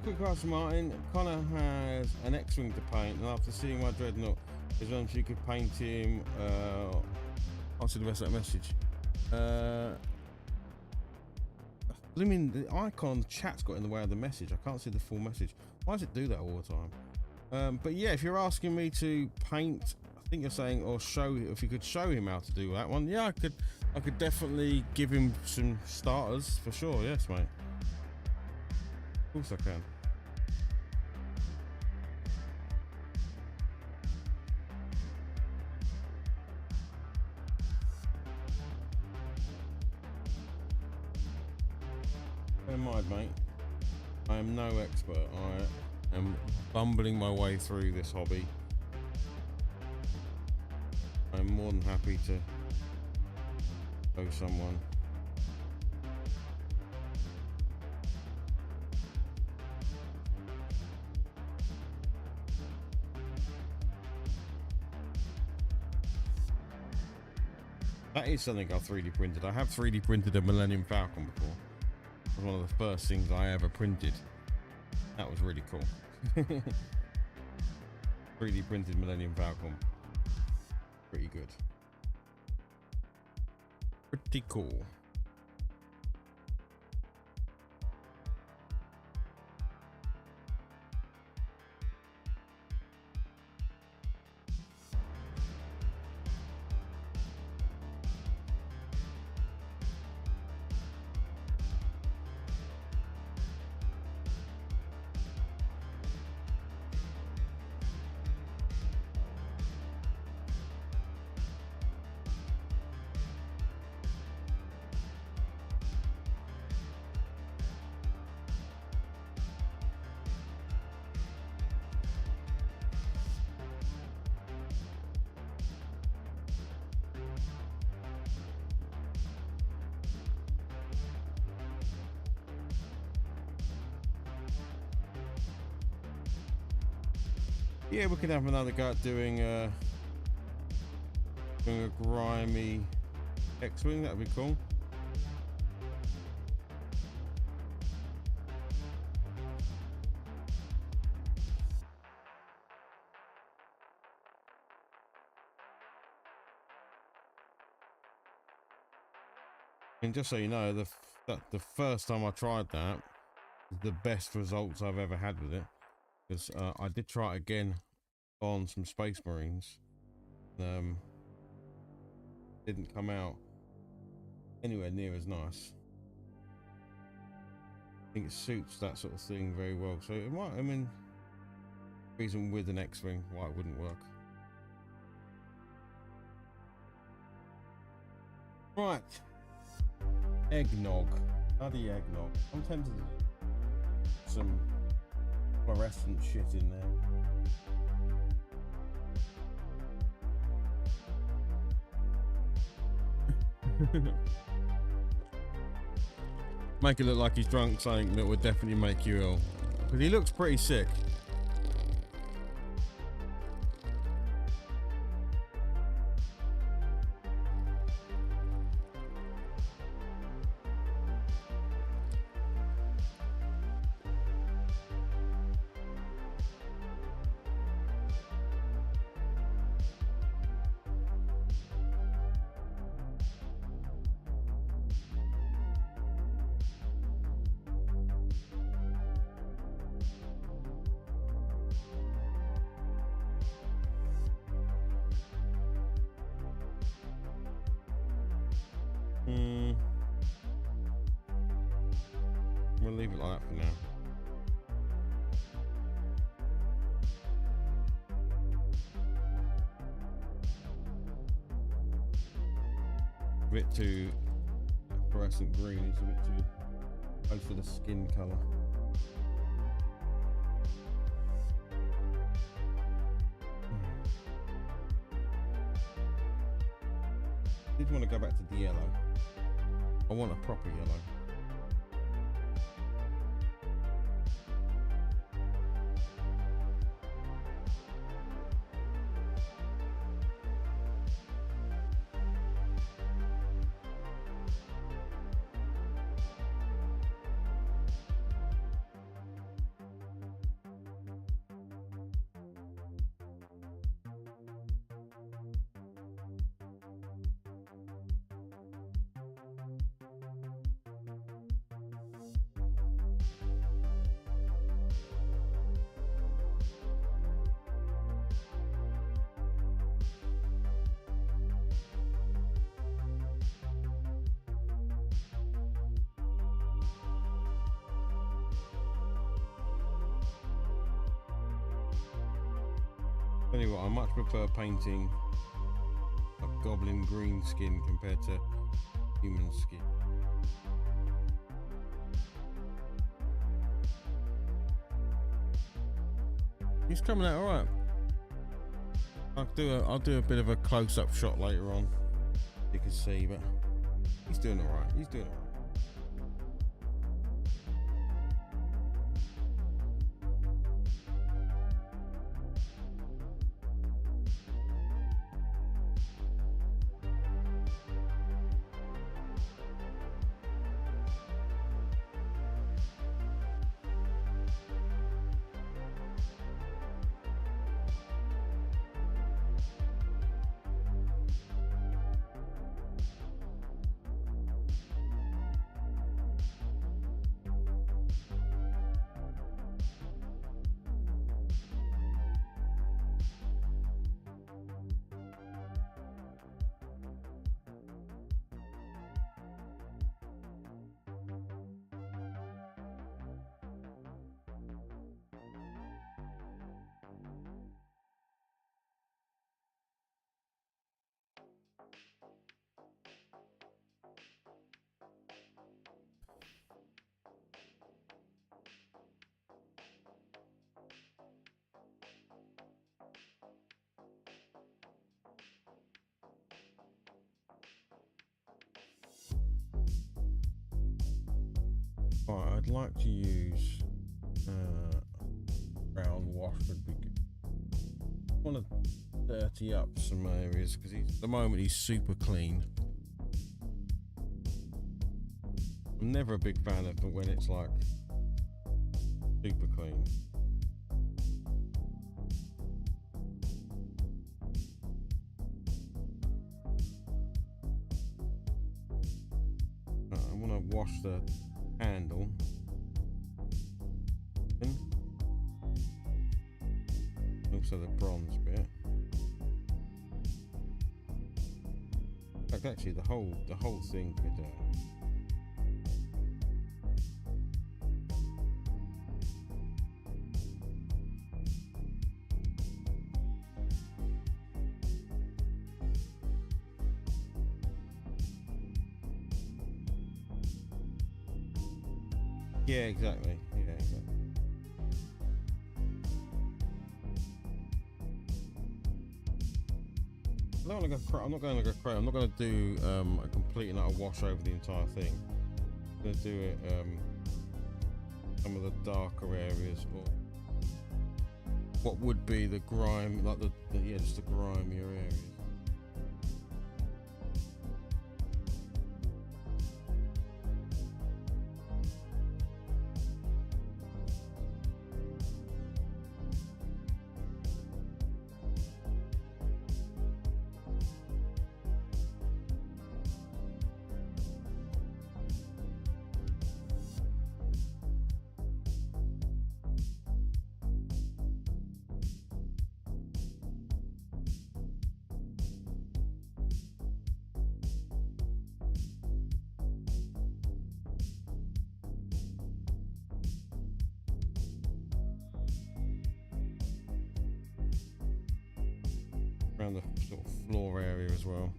Quick question, Martin. Connor has an X-Wing to paint, and after seeing my Dreadnought, is wondering if you could paint him. I'll see the rest of that message. I mean, the icon chat's got in the way of the message. I can't see the full message. Why does it do that all the time? But yeah, if you're asking me to paint, I think you're saying, or show, if you could show him how to do that one. Yeah, I could definitely give him some starters for sure. Yes, mate. Of course I can. Bear in mind, mate, I am no expert. I am bumbling my way through this hobby. I'm more than happy to show someone. That is something I've 3D printed. I have 3D printed a Millennium Falcon before. It was one of the first things I ever printed. That was really cool. 3D printed Millennium Falcon. Pretty good. Pretty cool. Yeah, we could have another go at doing a grimy X-Wing. That'd be cool. And just so you know, the first time I tried that was the best results I've ever had with it. Because I did try it again on some Space Marines. Didn't come out anywhere near as nice. I think it suits that sort of thing very well. So it might, I mean, reason with an X-Wing why it wouldn't work. Right. Eggnog. Bloody eggnog. I'm tempted to some fluorescent shit in there. Make it look like he's drunk something that would definitely make you ill. But he looks pretty sick. We'll leave it like that for now. A bit too fluorescent green, it's a bit too close to the skin colour. I did want to go back to the yellow. I want a proper yellow. Tell you what, I much prefer painting a goblin green skin compared to human skin. He's coming out alright. I'll do a bit of a close-up shot later on, you can see, but he's doing alright. He's doing alright. Right, I'd like to use brown wash would be good. I want to dirty up some areas because at the moment he's super clean. I'm never a big fan of it when it's like super clean. I want to wash the handle and also the bronze bit. In fact, actually the whole thing could yeah, exactly. Yeah, exactly. I don't want to go. I'm not going to go crazy. I'm not going to do a complete and utter wash over the entire thing. I'm going to do it some of the darker areas, or what would be the grime, like yeah, just the grimier areas. Around the sort of floor area as well.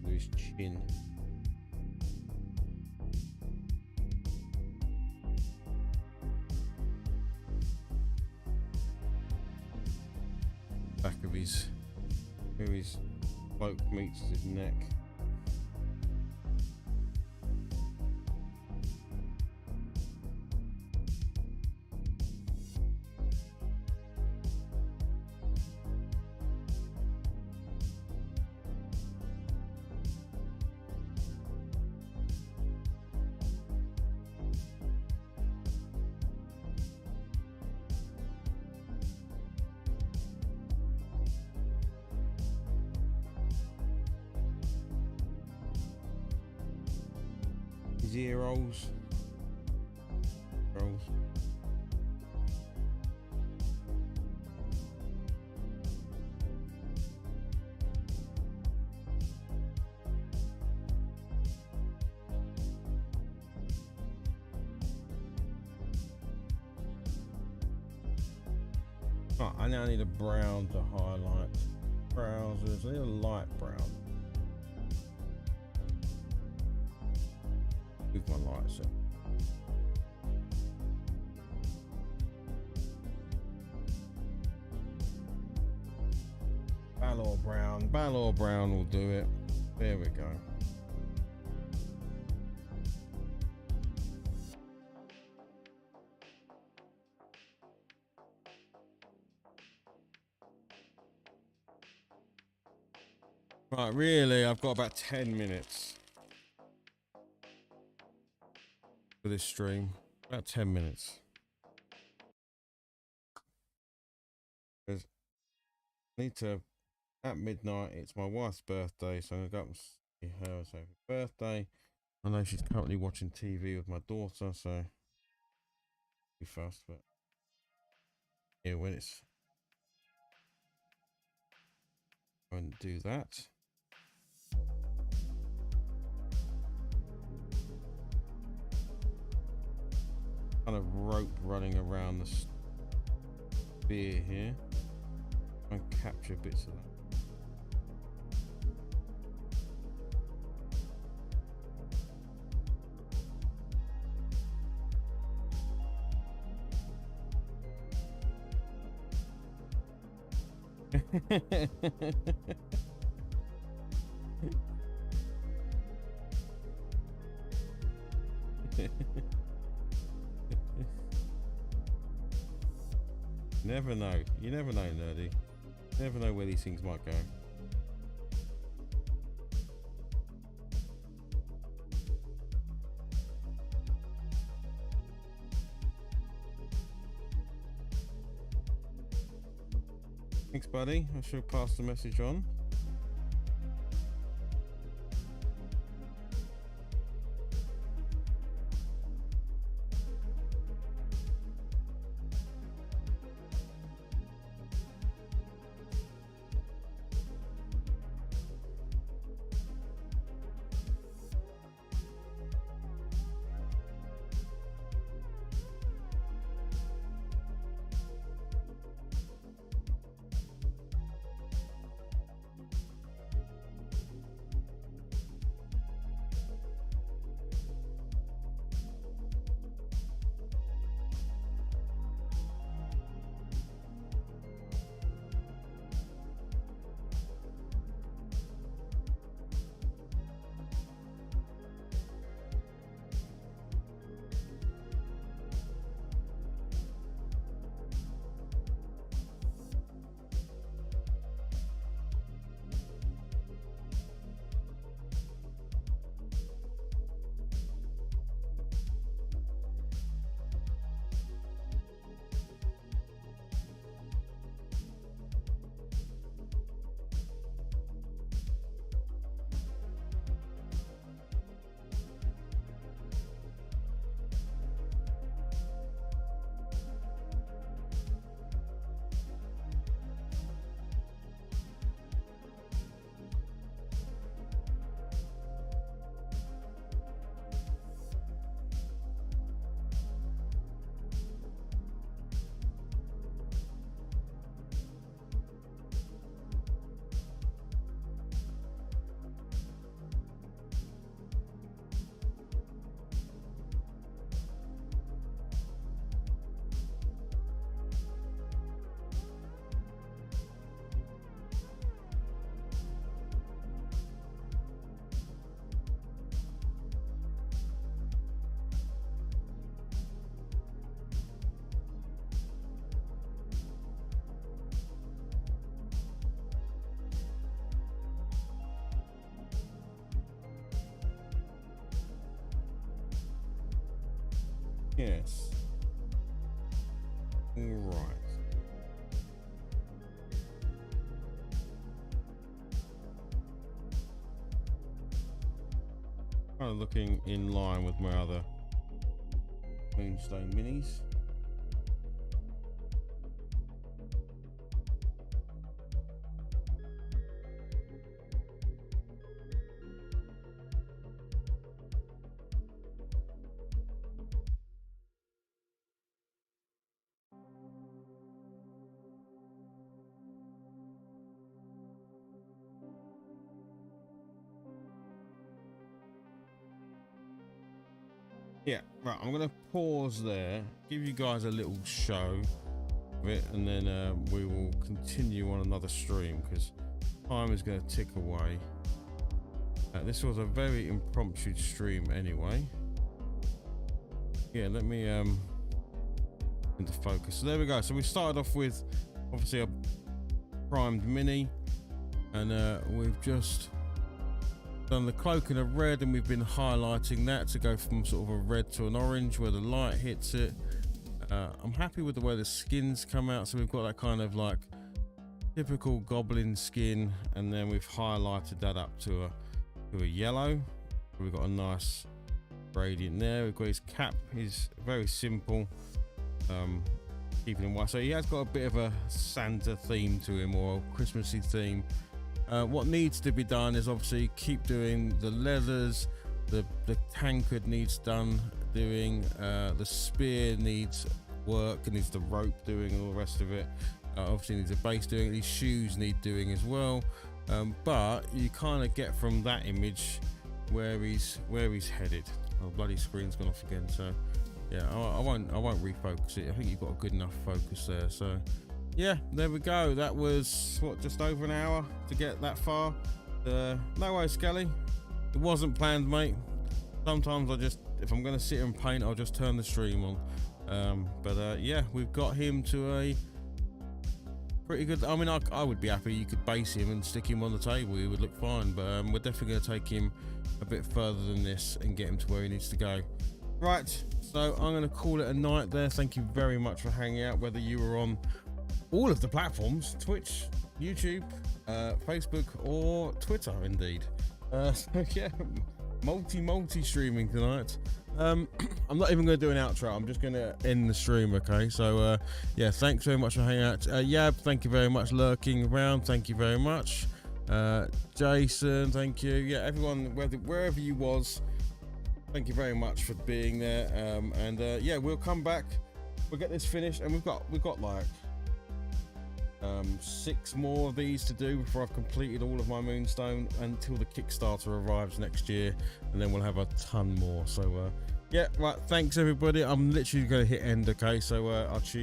Do his chin. Back of his, where his cloak meets his neck. His ear rolls. Oh, I now need a brown to highlight. Trousers, I need a light brown. Move my lights up. Balor Brown will do it. There we go. Right, really, I've got about 10 minutes for this stream. About 10 minutes. I need to, at midnight, it's my wife's birthday, so I'm going to go up and see her and say happy birthday. I know she's currently watching TV with my daughter, so be fast, but yeah, when it's, I won't do that. Kind of rope running around the spear here. Try and capture bits of that. Never know. You never know, nerdy. You never know where these things might go. Thanks, buddy. I shall pass the message on. Yes. All right. Kind of looking in line with my other Moonstone minis. Yeah, right, I'm gonna pause there, give you guys a little show of it, and then we will continue on another stream because time is going to tick away. This was a very impromptu stream anyway. Yeah, let me into focus. So there we go. So we started off with obviously a primed mini, and we've just done the cloak in a red, and we've been highlighting that to go from sort of a red to an orange where the light hits it. I'm happy with the way the skins come out, so we've got that kind of like typical goblin skin, and then we've highlighted that up to a yellow. We've got a nice gradient there. We've got his cap, he's very simple, keeping him white, so he has got a bit of a Santa theme to him, or a Christmassy theme. What needs to be done is obviously keep doing the leathers, the tankard needs done doing, the spear needs work, it needs the rope doing, and all the rest of it. Obviously needs a base doing, these shoes need doing as well, but you kind of get from that image where he's headed. Oh, bloody screen's gone off again, so yeah, I won't refocus it. I think you've got a good enough focus there. So yeah, there we go. That was what, just over an hour to get that far. No way, Skelly, it wasn't planned, mate. Sometimes I just, if I'm going to sit here and paint, I'll just turn the stream on. But yeah, we've got him to a pretty good. I mean, I would be happy you could base him and stick him on the table, he would look fine, but we're definitely going to take him a bit further than this and get him to where he needs to go. Right, so I'm going to call it a night there. Thank you very much for hanging out, whether you were on all of the platforms, Twitch, YouTube, Facebook, or Twitter, indeed. So yeah, multi streaming tonight. I'm not even going to do an outro, I'm just going to end the stream, okay? So yeah, thanks very much for hanging out. Yab, thank you very much. Lurking around, thank you very much. Jason, thank you. Yeah, everyone, wherever you was, thank you very much for being there. And yeah, we'll come back, we'll get this finished, and we've got like 6 more of these to do before I've completed all of my Moonstone, until the Kickstarter arrives next year, and then we'll have a ton more. So yeah, right, thanks everybody. I'm literally going to hit end, okay? So I'll see